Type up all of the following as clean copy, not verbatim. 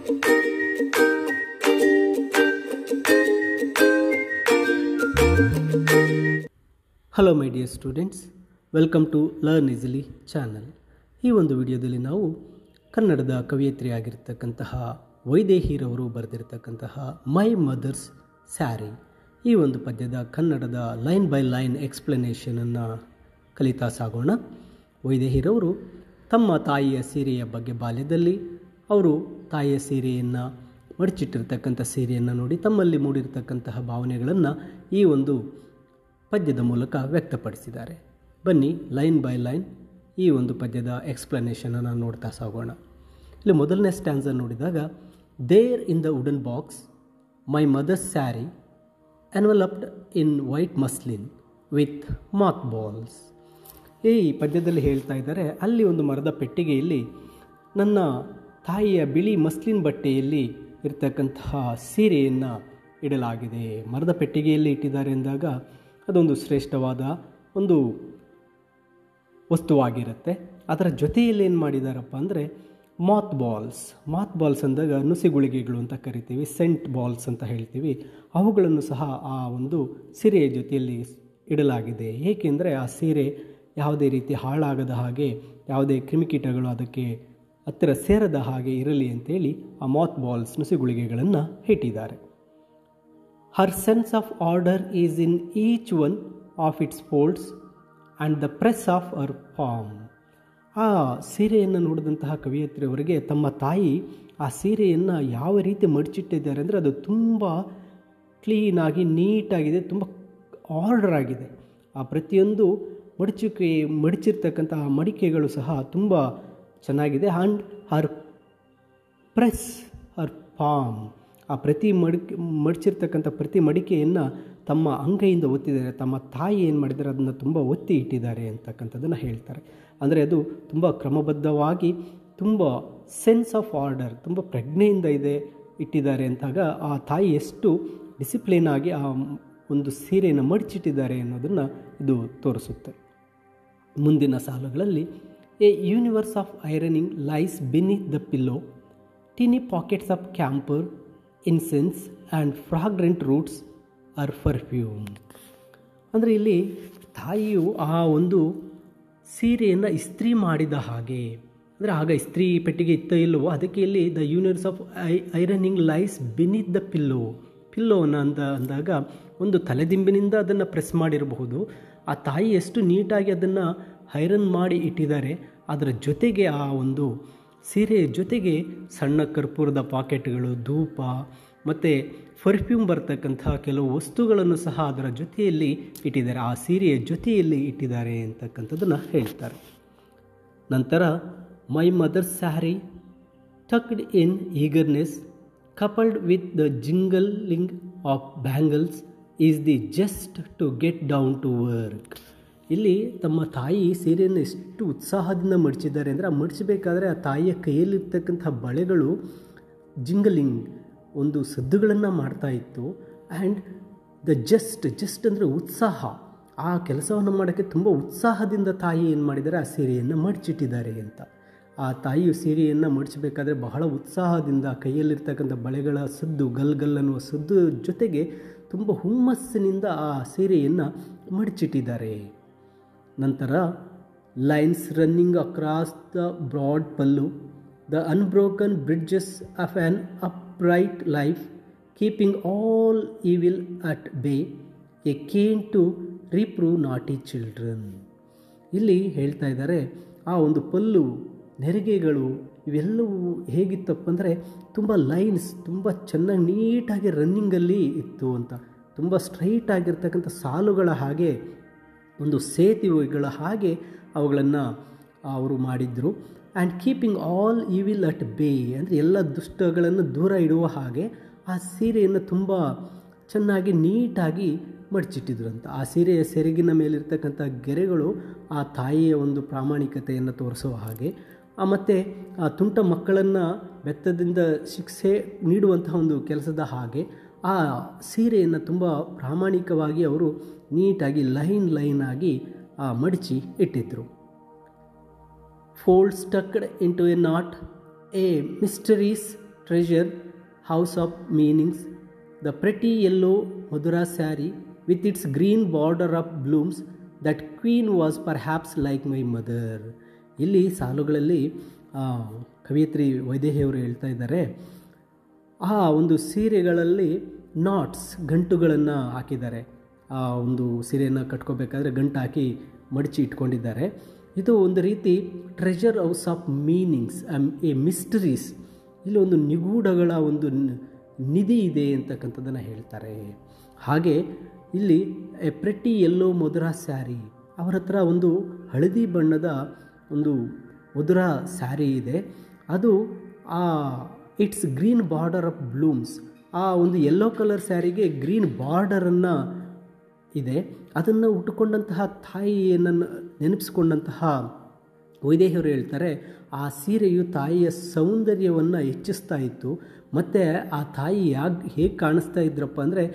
Hello my dear students, welcome to learn easily channel. ಈ ಒಂದು ವಿಡಿಯೋದಲ್ಲಿ ನಾವು ಕನ್ನಡದ ಕವಯಿತ್ರಿಯಾಗಿರ್ತಕ್ಕಂತಹ ವೈದೇಹಿರವರು ಬರೆದಿರ್ತಕ್ಕಂತಹ ಮೈ ಮದರ್ಸ್ ಸ್ಯಾರಿ ಈ ಒಂದು ಪದ್ಯದ ಕನ್ನಡದ ಲೈನ್ ಬೈ ಲೈನ್ ಎಕ್ಸ್ಪ್ಲನೇಷನನ್ನು ಕಲಿತಾ ಸಾಗೋಣ. ವೈದೇಹಿರವರು ತಮ್ಮ ತಾಯಿಯ ಸೀರೆಯ ಬಗ್ಗೆ ಬಾಲ್ಯದಲ್ಲಿ ಅವರು ತಾಯಿಯ ಸೀರೆಯನ್ನು ಮಡಚಿಟ್ಟಿರ್ತಕ್ಕಂಥ ಸೀರೆಯನ್ನು ನೋಡಿ ತಮ್ಮಲ್ಲಿ ಮೂಡಿರ್ತಕ್ಕಂತಹ ಭಾವನೆಗಳನ್ನು ಈ ಒಂದು ಪದ್ಯದ ಮೂಲಕ ವ್ಯಕ್ತಪಡಿಸಿದ್ದಾರೆ. ಬನ್ನಿ ಲೈನ್ ಬೈ ಲೈನ್ ಈ ಒಂದು ಪದ್ಯದ ಎಕ್ಸ್ಪ್ಲನೇಷನನ್ನು ನೋಡ್ತಾ ಸಾಗೋಣ. ಇಲ್ಲಿ ಮೊದಲನೇ ಸ್ಟ್ಯಾನ್ಸ ನೋಡಿದಾಗ, there in the wooden box my mother's sari enveloped in white muslin with moth balls. ಈ ಪದ್ಯದಲ್ಲಿ ಹೇಳ್ತಾ ಇದ್ದಾರೆ, ಅಲ್ಲಿ ಒಂದು ಮರದ ಪೆಟ್ಟಿಗೆಯಲ್ಲಿ ನನ್ನ ತಾಯಿಯ ಬಿಳಿ ಮಸ್ಲಿನ್ ಬಟ್ಟೆಯಲ್ಲಿ ಇರ್ತಕ್ಕಂತಹ ಸೀರೆಯನ್ನು ಇಡಲಾಗಿದೆ. ಮರದ ಪೆಟ್ಟಿಗೆಯಲ್ಲಿ ಇಟ್ಟಿದ್ದಾರೆ ಎಂದಾಗ ಅದೊಂದು ಶ್ರೇಷ್ಠವಾದ ಒಂದು ವಸ್ತುವಾಗಿರುತ್ತೆ. ಅದರ ಜೊತೆಯಲ್ಲಿ ಏನು ಮಾಡಿದಾರಪ್ಪ ಅಂದರೆ ಮಾತ್ ಬಾಲ್ಸ್ ಅಂದಾಗ ನುಸಿಗುಳಿಗೆಗಳು ಅಂತ ಕರಿತೀವಿ, ಸೆಂಟ್ ಬಾಲ್ಸ್ ಅಂತ ಹೇಳ್ತೀವಿ, ಅವುಗಳನ್ನು ಸಹ ಆ ಒಂದು ಸೀರೆಯ ಜೊತೆಯಲ್ಲಿ ಇಡಲಾಗಿದೆ. ಏಕೆಂದರೆ ಆ ಸೀರೆ ಯಾವುದೇ ರೀತಿ ಹಾಳಾಗದ ಹಾಗೆ, ಯಾವುದೇ ಕ್ರಿಮಿಕೀಟಗಳು ಅದಕ್ಕೆ ಹತ್ತಿರ ಸೇರದ ಹಾಗೆ ಇರಲಿ ಅಂತೇಳಿ ಆ ಮಾತ್ ಬಾಲ್ಸ್ ನುಸಿಗುಳಿಗೆಗಳನ್ನು ಇಟ್ಟಿದ್ದಾರೆ. Her sense of order is in each one of its folds and the press of her palm. ಆ ಸೀರೆಯನ್ನು ನೋಡಿದಂತಹ ಕವಿಯತ್ರಿಯವರಿಗೆ ತಮ್ಮ ತಾಯಿ ಆ ಸೀರೆಯನ್ನು ಯಾವ ರೀತಿ ಮಡಚಿಟ್ಟಿದ್ದಾರೆ ಅಂದರೆ ಅದು ತುಂಬ ಕ್ಲೀನಾಗಿ ನೀಟಾಗಿದೆ, ತುಂಬ ಆರ್ಡರ್ ಆಗಿದೆ. ಆ ಪ್ರತಿಯೊಂದು ಮಡಚಿರ್ತಕ್ಕಂತಹ ಮಡಿಕೆಗಳು ಸಹ ತುಂಬ ಚೆನ್ನಾಗಿದೆ. And her press Har palm, ಆ ಪ್ರತಿ ಮಡಚಿರ್ತಕ್ಕಂಥ ಪ್ರತಿ ಮಡಿಕೆಯನ್ನು ತಮ್ಮ ಅಂಗೈಯಿಂದ ಒತ್ತಿದ್ದಾರೆ. ತಮ್ಮ ತಾಯಿ ಏನು ಮಾಡಿದ್ದಾರೆ ಅದನ್ನು ತುಂಬ ಒತ್ತಿ ಇಟ್ಟಿದ್ದಾರೆ ಅಂತಕ್ಕಂಥದ್ದನ್ನು ಹೇಳ್ತಾರೆ. ಅಂದರೆ ಅದು ತುಂಬ ಕ್ರಮಬದ್ಧವಾಗಿ, ತುಂಬ ಸೆನ್ಸ್ ಆಫ್ ಆರ್ಡರ್, ತುಂಬ ಪ್ರಜ್ಞೆಯಿಂದ ಇಟ್ಟಿದ್ದಾರೆ ಅಂತಾಗ ಆ ತಾಯಿ ಎಷ್ಟು ಡಿಸಿಪ್ಲಿನ್ ಆಗಿ ಆ ಒಂದು ಸೀರೆಯನ್ನು ಮಡಚಿಟ್ಟಿದ್ದಾರೆ ಅನ್ನೋದನ್ನು ಇದು ತೋರಿಸುತ್ತೆ. ಮುಂದಿನ ಸಾಲುಗಳಲ್ಲಿ, a universe of ironing lies beneath the pillow, teeny pockets of camphor, incense and fragrant roots or perfume. ಅಂದರೆ ಇಲ್ಲಿ ತಾಯಿಯು ಆ ಒಂದು ಸೀರೆಯನ್ನು ಇಸ್ತ್ರಿ ಮಾಡಿದ ಹಾಗೆ, ಅಂದರೆ ಆಗ ಇಸ್ತ್ರಿ ಪೆಟ್ಟಿಗೆ ಇತ್ತ ಇಲ್ಲವೋ ಅದಕ್ಕೆ ಇಲ್ಲಿ the universe of ironing lies beneath the ಪಿಲ್ಲೋನ ಅಂದಾಗ ಒಂದು ತಲೆದಿಂಬಿನಿಂದ ಅದನ್ನು ಪ್ರೆಸ್ ಮಾಡಿರಬಹುದು. ಆ ತಾಯಿ ಎಷ್ಟು ನೀಟಾಗಿ ಅದನ್ನು ಐರನ್ ಮಾಡಿ ಇಟ್ಟಿದ್ದಾರೆ. ಅದರ ಜೊತೆಗೆ ಆ ಒಂದು ಸೀರೆಯ ಜೊತೆಗೆ ಸಣ್ಣ ಕರ್ಪೂರದ ಪಾಕೆಟ್ಗಳು, ಧೂಪ ಮತ್ತು ಪರ್ಫ್ಯೂಮ್ ಬರ್ತಕ್ಕಂಥ ಕೆಲವು ವಸ್ತುಗಳನ್ನು ಸಹ ಅದರ ಜೊತೆಯಲ್ಲಿ ಇಟ್ಟಿದ್ದಾರೆ, ಆ ಸೀರೆಯ ಜೊತೆಯಲ್ಲಿ ಇಟ್ಟಿದ್ದಾರೆ ಅಂತಕ್ಕಂಥದ್ದನ್ನು ಹೇಳ್ತಾರೆ. ನಂತರ my mother's sari tucked in eagerness coupled with the jingling of bangles is the zest to get down to work. ಇಲ್ಲಿ ತಮ್ಮ ತಾಯಿ ಸೀರೆಯನ್ನು ಎಷ್ಟು ಉತ್ಸಾಹದಿಂದ ಮಡಚಿದ್ದಾರೆ ಅಂದರೆ ಆ ಮಡಚಬೇಕಾದ್ರೆ ಆ ತಾಯಿಯ ಕೈಯಲ್ಲಿರ್ತಕ್ಕಂಥ ಬಳೆಗಳು ಜಿಂಗಲಿಂಗ್ ಒಂದು ಸದ್ದುಗಳನ್ನು ಮಾಡ್ತಾ ಇತ್ತು. ಆ್ಯಂಡ್ ದ ಜಸ್ಟ್ ಅಂದರೆ ಉತ್ಸಾಹ, ಆ ಕೆಲಸವನ್ನು ಮಾಡೋಕ್ಕೆ ತುಂಬ ಉತ್ಸಾಹದಿಂದ ತಾಯಿ ಏನು ಮಾಡಿದ್ದಾರೆ ಆ ಸೀರೆಯನ್ನು ಮಡಚಿಟ್ಟಿದ್ದಾರೆ ಅಂತ. ಆ ತಾಯಿಯು ಸೀರೆಯನ್ನು ಮಡಚಬೇಕಾದ್ರೆ ಬಹಳ ಉತ್ಸಾಹದಿಂದ ಕೈಯಲ್ಲಿರ್ತಕ್ಕಂಥ ಬಳೆಗಳ ಸದ್ದು, ಗಲ್ ಅನ್ನುವ ಸದ್ದು ಜೊತೆಗೆ ತುಂಬ ಹುಮ್ಮಸ್ಸಿನಿಂದ ಆ ಸೀರೆಯನ್ನು ಮಡಚಿಟ್ಟಿದ್ದಾರೆ. ನಂತರ lines running across the broad pallu, the unbroken bridges of an upright life, keeping all evil at bay, a cane to reprove naughty children. ಇಲ್ಲಿ ಹೇಳ್ತಾ ಇದ್ದಾರೆ, ಆ ಒಂದು ಪಲ್ಲು, ನೆರಿಗೆಗಳು ಇವೆಲ್ಲವೂ ಹೇಗಿತ್ತಪ್ಪ ಅಂದರೆ ತುಂಬ ಲೈನ್ಸ್, ತುಂಬ ಚೆನ್ನಾಗಿ ನೀಟಾಗಿ ರನ್ನಿಂಗಲ್ಲಿ ಇತ್ತು ಅಂತ, ತುಂಬ ಸ್ಟ್ರೈಟ್ ಆಗಿರ್ತಕ್ಕಂಥ ಸಾಲುಗಳ ಹಾಗೆ, ಒಂದು ಸೇತುವೆಗಳ ಹಾಗೆ ಅವುಗಳನ್ನು ಅವರು ಮಾಡಿದರು. And keeping all evil at ಬೇ ಅಂದರೆ ಎಲ್ಲ ದುಷ್ಟಗಳನ್ನು ದೂರ ಇಡುವ ಹಾಗೆ ಆ ಸೀರೆಯನ್ನು ತುಂಬ ಚೆನ್ನಾಗಿ ನೀಟಾಗಿ ಮಡಚಿಟ್ಟಿದ್ರು ಅಂತ. ಆ ಸೀರೆಯ ಸೆರಗಿನ ಮೇಲಿರ್ತಕ್ಕಂಥ ಗೆರೆಗಳು ಆ ತಾಯಿಯ ಒಂದು ಪ್ರಾಮಾಣಿಕತೆಯನ್ನು ತೋರಿಸುವ ಹಾಗೆ, ಮತ್ತು ಆ ತುಂಟ ಮಕ್ಕಳನ್ನು ಬೆತ್ತದಿಂದ ಶಿಕ್ಷೆ ನೀಡುವಂತಹ ಒಂದು ಕೆಲಸದ ಹಾಗೆ ಆ ಸೀರೆಯನ್ನು ತುಂಬ ಪ್ರಾಮಾಣಿಕವಾಗಿ ಅವರು ನೀಟಾಗಿ ಲೈನ್ ಆಗಿ ಮಡಚಿ ಇಟ್ಟಿದ್ದರು. Fold stuck into a knot, a mysterious treasure house of meanings, the pretty yellow Madura saree with its green border of blooms, that queen was perhaps like my mother. ಇಲ್ಲಿ ಸಾಲುಗಳಲ್ಲಿ ಕವಿಯತ್ರಿ ವೈದೇಹಿಯವರು ಹೇಳ್ತಾ ಇದ್ದಾರೆ, ಆ ಒಂದು ಸೀರೆಗಳಲ್ಲಿ ನಾಟ್ಸ್ ಗಂಟುಗಳನ್ನು ಹಾಕಿದ್ದಾರೆ. ಆ ಒಂದು ಸೀರೆಯನ್ನು ಕಟ್ಕೋಬೇಕಾದ್ರೆ ಗಂಟು ಹಾಕಿ ಮಡಚಿ ಇಟ್ಕೊಂಡಿದ್ದಾರೆ. ಇದು ಒಂದು ರೀತಿ treasure house of meanings, A mysteries. ಇಲ್ಲಿ ಒಂದು ನಿಗೂಢಗಳ ಒಂದು ನಿಧಿ ಇದೆ ಅಂತಕ್ಕಂಥದ್ದನ್ನು ಹೇಳ್ತಾರೆ. ಹಾಗೆ ಇಲ್ಲಿ A pretty yellow Madhura sari, ಅವರ ಹತ್ರ ಒಂದು ಹಳದಿ ಬಣ್ಣದ ಒಂದು ಮಧುರಾ ಸ್ಯಾರಿ ಇದೆ. ಅದು it's green border of Bloom's, ಆ ಒಂದು ಯೆಲ್ಲೋ ಕಲರ್ ಸ್ಯಾರಿಗೆ ಗ್ರೀನ್ ಬಾರ್ಡರನ್ನು ಇದೆ. ಅದನ್ನು ಉಟ್ಟುಕೊಂಡಂತಹ ತಾಯಿಯನ್ನು ನೆನಪಿಸ್ಕೊಂಡಂತಹ ವೈದೇಹಿಯವರು ಹೇಳ್ತಾರೆ, ಆ ಸೀರೆಯು ತಾಯಿಯ ಸೌಂದರ್ಯವನ್ನು ಹೆಚ್ಚಿಸ್ತಾ ಇತ್ತು. ಮತ್ತು ಆ ತಾಯಿ ಹೇಗೆ ಕಾಣಿಸ್ತಾ ಇದ್ರಪ್ಪ ಅಂದರೆ,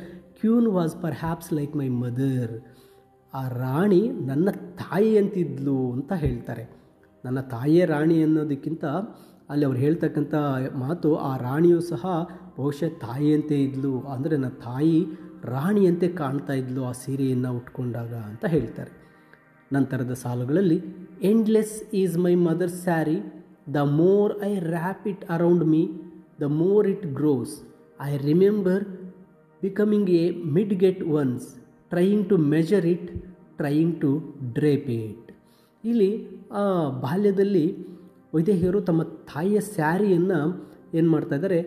queen was perhaps like my mother, ಆ ರಾಣಿ ನನ್ನ ತಾಯಿ ಅಂತಿದ್ಲು ಅಂತ ಹೇಳ್ತಾರೆ. ನನ್ನ ತಾಯಿಯ ರಾಣಿ ಅನ್ನೋದಕ್ಕಿಂತ ಅಲ್ಲಿ ಅವ್ರು ಹೇಳ್ತಕ್ಕಂಥ ಮಾತು, ಆ ರಾಣಿಯೂ ಸಹ ಬಹುಶಃ ತಾಯಿಯಂತೆ ಇದ್ಲು, ಅಂದರೆ ನನ್ನ ತಾಯಿ ರಾಣಿಯಂತೆ ಕಾಣ್ತಾ ಇದ್ಲು ಆ ಸೀರೆಯನ್ನು ಉಟ್ಕೊಂಡಾಗ ಅಂತ ಹೇಳ್ತಾರೆ. ನಂತರದ ಸಾಲುಗಳಲ್ಲಿ, endless is my mother sari, the more I wrap it around me, the more it grows, I remember becoming a midget once, trying to measure it, trying to drape it. ಇಲ್ಲಿ ಬಾಲ್ಯದಲ್ಲಿ ವೈದೇಹಿಯರು ತಮ್ಮ ತಾಯಿಯ ಸ್ಯಾರಿಯನ್ನು ಏನು ಮಾಡ್ತಾಯಿದ್ದಾರೆ,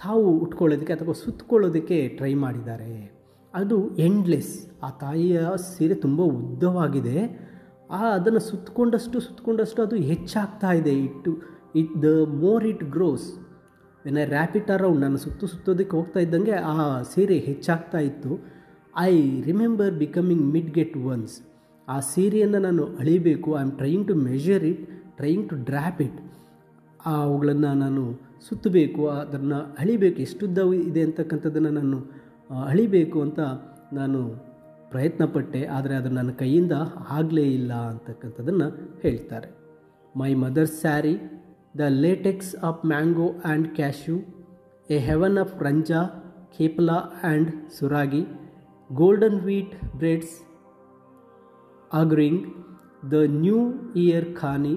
ತಾವು ಉಟ್ಕೊಳ್ಳೋದಕ್ಕೆ ಅಥವಾ ಸುತ್ತಕೊಳ್ಳೋದಕ್ಕೆ ಟ್ರೈ ಮಾಡಿದ್ದಾರೆ. ಅದು ಎಂಡ್ಲೆಸ್, ಆ ತಾಯಿಯ ಸೀರೆ ತುಂಬ ಉದ್ದವಾಗಿದೆ. ಅದನ್ನು ಸುತ್ತಕೊಂಡಷ್ಟು ಅದು ಹೆಚ್ಚಾಗ್ತಾ ಇದೆ. The more it grows, when I wrap it around, ನಾನು ಸುತ್ತೋದಕ್ಕೆ ಹೋಗ್ತಾ ಇದ್ದಂಗೆ ಆ ಸೀರೆ ಹೆಚ್ಚಾಗ್ತಾ ಇತ್ತು. I remember becoming midget once, ಆ ಸೀರೆಯನ್ನು ನಾನು ಅಳಿಬೇಕು. I am trying to measure it, trying to drape it, ಅವುಗಳನ್ನು ನಾನು ಸುತ್ತಬೇಕು, ಅದನ್ನು ಅಳಿಬೇಕು, ಎಷ್ಟುದ್ದ ಇದೆ ಅಂತಕ್ಕಂಥದ್ದನ್ನು ನಾನು ಅಳಿಬೇಕು ಅಂತ ನಾನು ಪ್ರಯತ್ನಪಟ್ಟೆ, ಆದರೆ ಅದು ನನ್ನ ಕೈಯಿಂದ ಆಗಲೇ ಇಲ್ಲ ಅಂತಕ್ಕಂಥದ್ದನ್ನು ಹೇಳ್ತಾರೆ. My mother sari, the latex of mango and cashew, a heaven of ranja, khepala and suragi, golden wheat breads agreeing, the new year khani,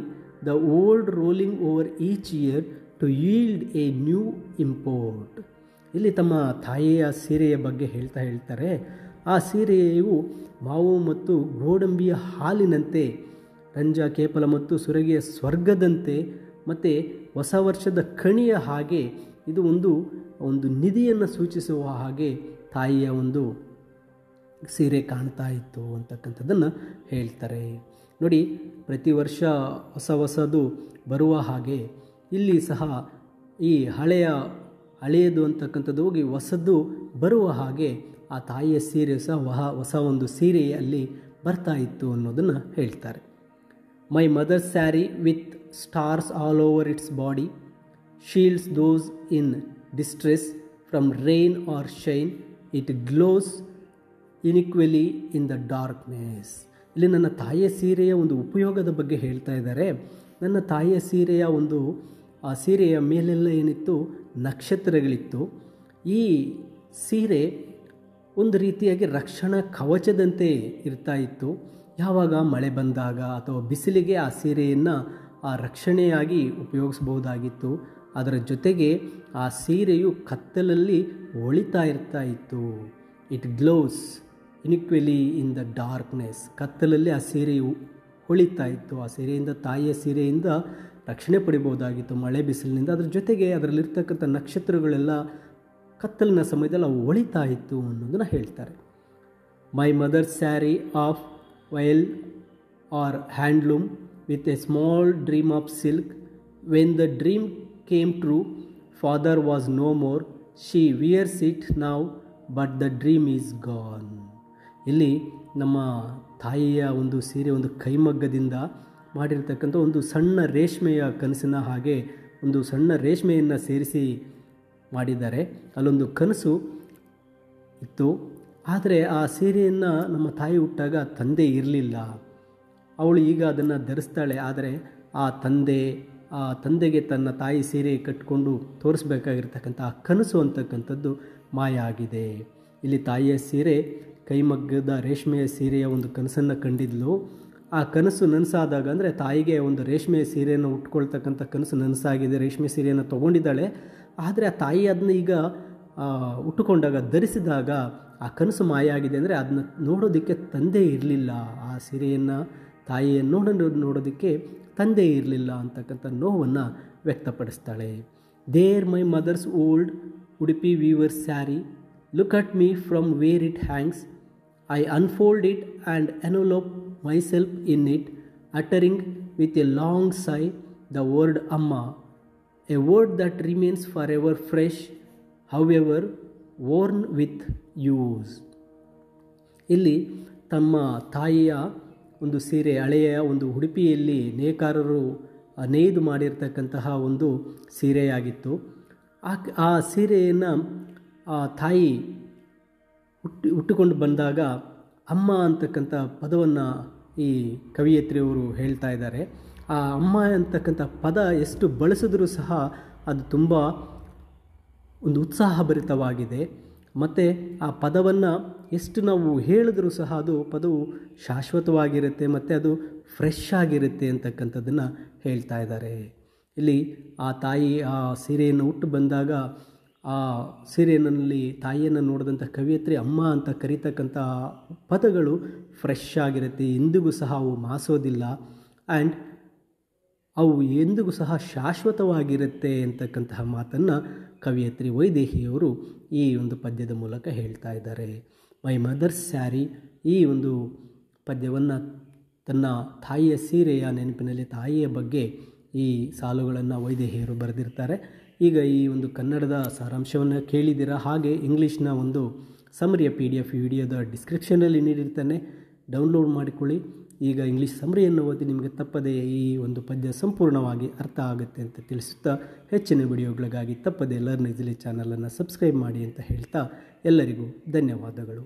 the old rolling over each year to yield a new import. ಇಲ್ಲಿ ತಮ್ಮ ತಾಯಿಯ ಸೀರೆಯ ಬಗ್ಗೆ ಹೇಳ್ತಾರೆ. ಆ ಸೀರೆಯು ಮಾವು ಮತ್ತು ಗೋಡಂಬಿಯ ಹಾಲಿನಂತೆ, ರಂಜಾ, ಕೇಪಲ ಮತ್ತು ಸುರಗಿಯ ಸ್ವರ್ಗದಂತೆ, ಮತ್ತು ಹೊಸ ವರ್ಷದ ಕಣಿಯ ಹಾಗೆ, ಇದು ಒಂದು ನಿಧಿಯನ್ನು ಸೂಚಿಸುವ ಹಾಗೆ ತಾಯಿಯ ಒಂದು ಸೀರೆ ಕಾಣ್ತಾ ಇತ್ತು ಅಂತಕ್ಕಂಥದ್ದನ್ನು ಹೇಳ್ತಾರೆ. ನೋಡಿ, ಪ್ರತಿ ವರ್ಷ ಹೊಸದು ಬರುವ ಹಾಗೆ ಇಲ್ಲಿ ಸಹ ಈ ಹಳೆಯದು ಅಂತಕ್ಕಂಥದ್ದು ಹೋಗಿ ಹೊಸದು ಬರುವ ಹಾಗೆ ಆ ತಾಯಿಯ ಸೀರೆ ಸಹ ಹೊಸ ಒಂದು ಸೀರೆಯಲ್ಲಿ ಬರ್ತಾ ಇತ್ತು ಅನ್ನೋದನ್ನು ಹೇಳ್ತಾರೆ. My mother sari with stars all over its body, shields those in distress from rain or shine, it glows uniquely in the darkness. ಇಲ್ಲಿ ನನ್ನ ತಾಯಿಯ ಸೀರೆಯ ಒಂದು ಉಪಯೋಗದ ಬಗ್ಗೆ ಹೇಳ್ತಾ ಇದ್ದಾರೆ. ನನ್ನ ತಾಯಿಯ ಸೀರೆಯ ಆ ಸೀರೆಯ ಮೇಲೆಲ್ಲ ಏನಿತ್ತು, ನಕ್ಷತ್ರಗಳಿತ್ತು. ಈ ಸೀರೆ ಒಂದು ರೀತಿಯಾಗಿ ರಕ್ಷಣಾ ಕವಚದಂತೆ ಇರ್ತಾ ಇತ್ತು. ಯಾವಾಗ ಮಳೆ ಬಂದಾಗ ಅಥವಾ ಬಿಸಿಲಿಗೆ ಆ ಸೀರೆಯನ್ನು ರಕ್ಷಣೆಯಾಗಿ ಉಪಯೋಗಿಸ್ಬೋದಾಗಿತ್ತು. ಅದರ ಜೊತೆಗೆ ಆ ಸೀರೆಯು ಕತ್ತಲಲ್ಲಿ ಹೊಳಿತಾ ಇರ್ತಾ ಇತ್ತು. It glows uniquely in the darkness, ಕತ್ತಲಲ್ಲಿ ಆ ಸೀರೆಯು ಹೊಳಿತಾ ಇತ್ತು. ಆ ಸೀರೆಯಿಂದ, ತಾಯಿಯ ಸೀರೆಯಿಂದ ರಕ್ಷಣೆ ಪಡಿಬೋದಾಗಿತ್ತು ಮಳೆ ಬಿಸಿಲಿನಿಂದ. ಅದ್ರ ಜೊತೆಗೆ ಅದರಲ್ಲಿರ್ತಕ್ಕಂಥ ನಕ್ಷತ್ರಗಳೆಲ್ಲ ಕತ್ತಲಿನ ಸಮಯದಲ್ಲಿ ಅವು ಹೊಳಿತಾ ಇತ್ತು ಅನ್ನೋದನ್ನು ಹೇಳ್ತಾರೆ. My mother sari of voile or handloom with a small dream of silk, when the dream came true, father was no more, she wears it now but the dream is gone. ಇಲ್ಲಿ ನಮ್ಮ ತಾಯಿಯ ಒಂದು ಸೀರೆ ಒಂದು ಕೈಮಗ್ಗದಿಂದ ಮಾಡಿರ್ತಕ್ಕಂಥ ಒಂದು ಸಣ್ಣ ರೇಷ್ಮೆಯ ಕನಸಿನ ಹಾಗೆ ಒಂದು ಸಣ್ಣ ರೇಷ್ಮೆಯನ್ನು ಸೇರಿಸಿ ಮಾಡಿದ್ದಾರೆ. ಅಲ್ಲೊಂದು ಕನಸು ಇತ್ತು. ಆದರೆ ಆ ಸೀರೆಯನ್ನು ನಮ್ಮ ತಾಯಿ ಹುಟ್ಟಾಗ ತಂದೆ ಇರಲಿಲ್ಲ. ಅವಳು ಈಗ ಅದನ್ನು ಧರಿಸ್ತಾಳೆ. ಆದರೆ ಆ ತಂದೆ, ಆ ತಂದೆಗೆ ತನ್ನ ತಾಯಿ ಸೀರೆ ಕಟ್ಟಿಕೊಂಡು ತೋರಿಸ್ಬೇಕಾಗಿರ್ತಕ್ಕಂಥ ಆ ಕನಸು ಅಂತಕ್ಕಂಥದ್ದು ಮಾಯ ಆಗಿದೆ. ಇಲ್ಲಿ ತಾಯಿಯ ಸೀರೆ ಕೈಮಗ್ಗದ ರೇಷ್ಮೆಯ ಸೀರೆಯ ಒಂದು ಕನಸನ್ನು ಕಂಡಿದ್ಲು. ಆ ಕನಸು ನನಸಾದಾಗ ಅಂದರೆ ತಾಯಿಗೆ ಒಂದು ರೇಷ್ಮೆಯ ಸೀರೆಯನ್ನು ಉಟ್ಕೊಳ್ತಕ್ಕಂಥ ಕನಸು ನನಸಾಗಿದೆ, ರೇಷ್ಮೆ ಸೀರೆಯನ್ನು ತೊಗೊಂಡಿದ್ದಾಳೆ. ಆದರೆ ಆ ತಾಯಿ ಅದನ್ನ ಈಗ ಉಟ್ಟುಕೊಂಡಾಗ ಧರಿಸಿದಾಗ ಆ ಕನಸು ಮಾಯ ಆಗಿದೆ. ಅಂದರೆ ಅದನ್ನ ನೋಡೋದಕ್ಕೆ ತಂದೆ ಇರಲಿಲ್ಲ, ಆ ಸೀರೆಯನ್ನು ತಾಯಿಯನ್ನು ನೋಡೋದಕ್ಕೆ ತಂದೆ ಇರಲಿಲ್ಲ ಅಂತಕ್ಕಂಥ ನೋವನ್ನು ವ್ಯಕ್ತಪಡಿಸ್ತಾಳೆ. There my mother's old Udupi weaver sari, look at me from where it hangs, I unfold it and envelop myself in it, uttering with a long sigh the word Amma, a word that remains forever fresh, however worn with use. ಇಲ್ಲಿ ತಮ್ಮ ತಾಯಿಯ ಒಂದು ಸೀರೆ, ಹಳೆಯ ಒಂದು ಉಡುಪಿಯಲ್ಲಿ ನೇಕಾರರು ನೇಯ್ದು ಮಾಡಿರ್ತಕ್ಕಂತಹ ಒಂದು ಸೀರೆಯಾಗಿತ್ತು. ಆ ಸೀರೆಯನ್ನು ತಾಯಿ ಉಟ್ಟುಕೊಂಡು ಬಂದಾಗ ಅಮ್ಮ ಅಂತಕ್ಕಂಥ ಪದವನ್ನು ಈ ಕವಿಯತ್ರಿಯವರು ಹೇಳ್ತಾ ಇದ್ದಾರೆ. ಆ ಅಮ್ಮ ಅಂತಕ್ಕಂಥ ಪದ ಎಷ್ಟು ಬಳಸಿದ್ರೂ ಸಹ ಅದು ತುಂಬ ಒಂದು ಉತ್ಸಾಹಭರಿತವಾಗಿದೆ. ಮತ್ತು ಆ ಪದವನ್ನು ಎಷ್ಟು ನಾವು ಹೇಳಿದ್ರೂ ಸಹ ಅದು ಪದವು ಶಾಶ್ವತವಾಗಿರುತ್ತೆ ಮತ್ತು ಅದು ಫ್ರೆಶ್ ಆಗಿರುತ್ತೆ ಅಂತಕ್ಕಂಥದ್ದನ್ನು ಹೇಳ್ತಾ ಇದ್ದಾರೆ. ಇಲ್ಲಿ ಆ ತಾಯಿ ಆ ಸೀರೆಯನ್ನು ಉಟ್ಟು ಬಂದಾಗ ಆ ಸೀರೆಯಲ್ಲಿ ತಾಯಿಯನ್ನು ನೋಡಿದಂಥ ಕವಿಯತ್ರಿ ಅಮ್ಮ ಅಂತ ಕರೀತಕ್ಕಂಥ ಪದಗಳು ಫ್ರೆಶ್ ಆಗಿರುತ್ತೆ, ಎಂದಿಗೂ ಸಹ ಅವು ಮಾಸೋದಿಲ್ಲ, ಆ್ಯಂಡ್ ಅವು ಎಂದಿಗೂ ಸಹ ಶಾಶ್ವತವಾಗಿರುತ್ತೆ ಅಂತಕ್ಕಂತಹ ಮಾತನ್ನು ಕವಿಯತ್ರಿ ವೈದೇಹಿಯವರು ಈ ಒಂದು ಪದ್ಯದ ಮೂಲಕ ಹೇಳ್ತಾ ಇದ್ದಾರೆ. ಮೈ ಮದರ್ಸ್ ಸ್ಯಾರಿ, ಈ ಒಂದು ಪದ್ಯವನ್ನು ತನ್ನ ತಾಯಿಯ ಸೀರೆಯ ನೆನಪಿನಲ್ಲಿ ತಾಯಿಯ ಬಗ್ಗೆ ಈ ಸಾಲುಗಳನ್ನು ವೈದೇಹಿಯರು ಬರೆದಿರ್ತಾರೆ. ಈಗ ಈ ಒಂದು ಕನ್ನಡದ ಸಾರಾಂಶವನ್ನು ಕೇಳಿದ್ದೀರಾ. ಹಾಗೆ ಇಂಗ್ಲೀಷ್ನ ಒಂದು ಸಮರಿಯ PDF ವಿಡಿಯೋದ ಡಿಸ್ಕ್ರಿಪ್ಷನಲ್ಲಿ ನೀಡಿರ್ತಾನೆ, ಡೌನ್ಲೋಡ್ ಮಾಡಿಕೊಳ್ಳಿ. ಈಗ ಇಂಗ್ಲೀಷ್ ಸಮರಿಯನ್ನು ಓದಿ ನಿಮಗೆ ತಪ್ಪದೇ ಈ ಒಂದು ಪದ್ಯ ಸಂಪೂರ್ಣವಾಗಿ ಅರ್ಥ ಆಗುತ್ತೆ ಅಂತ ತಿಳಿಸುತ್ತಾ, ಹೆಚ್ಚಿನ ವಿಡಿಯೋಗಳಿಗಾಗಿ ತಪ್ಪದೇ ಲರ್ನ್ ಈಸಿಲಿ ಚಾನಲನ್ನು ಸಬ್ಸ್ಕ್ರೈಬ್ ಮಾಡಿ ಅಂತ ಹೇಳ್ತಾ ಎಲ್ಲರಿಗೂ ಧನ್ಯವಾದಗಳು.